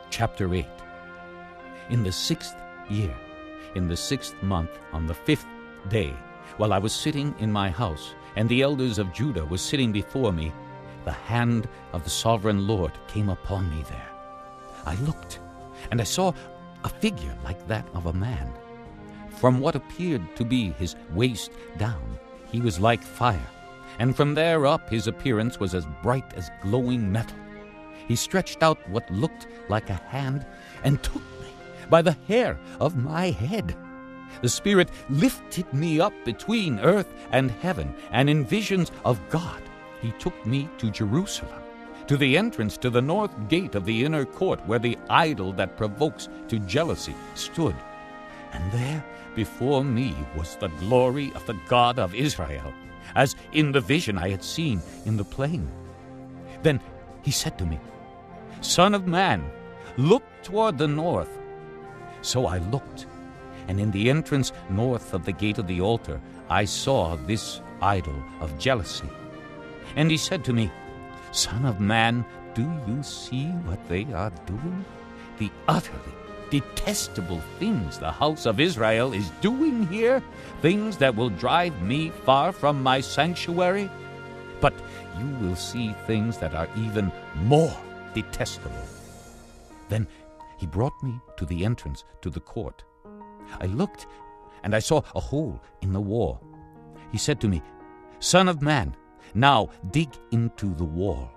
Chapter 8. In the 6th year, in the 6th month, on the 5th day, while I was sitting in my house, and the elders of Judah were sitting before me, the hand of the sovereign Lord came upon me there. I looked, and I saw a figure like that of a man. From what appeared to be his waist down, he was like fire, and from there up his appearance was as bright as glowing metal. He stretched out what looked like a hand and took me by the hair of my head. The Spirit lifted me up between earth and heaven, and in visions of God he took me to Jerusalem, to the entrance to the north gate of the inner court, where the idol that provokes to jealousy stood. And there before me was the glory of the God of Israel, as in the vision I had seen in the plain. Then he said to me, "Son of man, look toward the north." So I looked, and in the entrance north of the gate of the altar I saw this idol of jealousy. And he said to me, "Son of man, do you see what they are doing? The utterly detestable things the house of Israel is doing here, things that will drive me far from my sanctuary? But you will see things that are even more detestable." Then he brought me to the entrance to the court. I looked, and I saw a hole in the wall. He said to me, "Son of man, now dig into the wall."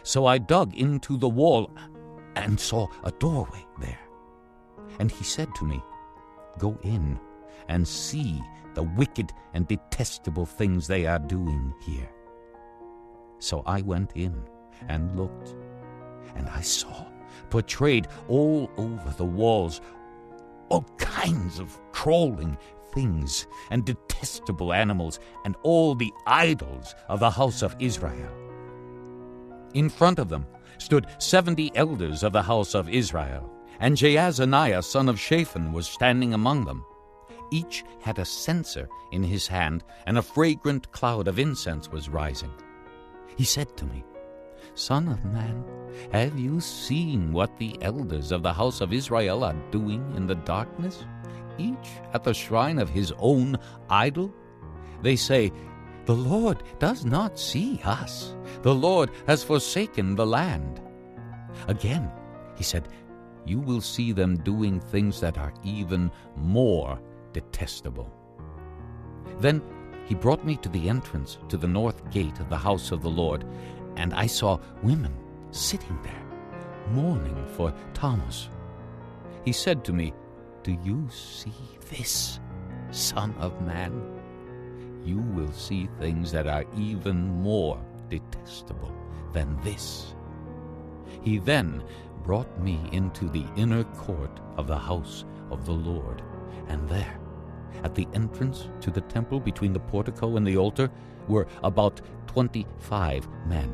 So I dug into the wall and saw a doorway there. And he said to me, "Go in and see the wicked and detestable things they are doing here." So I went in and looked, and I saw, portrayed all over the walls, all kinds of crawling things and detestable animals, and all the idols of the house of Israel. In front of them stood 70 elders of the house of Israel, and Jaazaniah son of Shaphan was standing among them. Each had a censer in his hand, and a fragrant cloud of incense was rising. He said to me, "Son of man, have you seen what the elders of the house of Israel are doing in the darkness, each at the shrine of his own idol? They say, 'The Lord does not see us. The Lord has forsaken the land.'" Again, he said, "You will see them doing things that are even more detestable." Then he brought me to the entrance to the north gate of the house of the Lord, and I saw women sitting there, mourning for Tammuz. He said to me, "Do you see this, son of man? You will see things that are even more detestable than this." He then brought me into the inner court of the house of the Lord, and there, at the entrance to the temple between the portico and the altar, were about 25 men,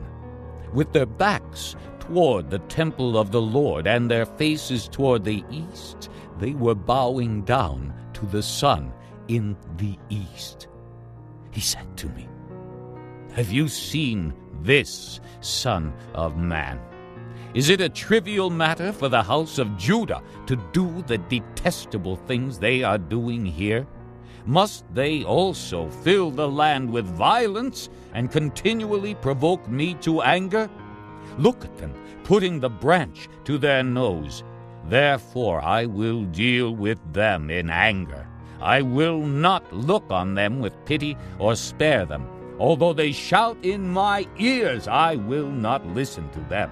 with their backs toward the temple of the Lord and their faces toward the east. They were bowing down to the sun in the east. He said to me, "Have you seen this, son of man? Is it a trivial matter for the house of Judah to do the detestable things they are doing here? Must they also fill the land with violence and continually provoke me to anger? Look at them, putting the branch to their nose. Therefore I will deal with them in anger. I will not look on them with pity or spare them. Although they shout in my ears, I will not listen to them.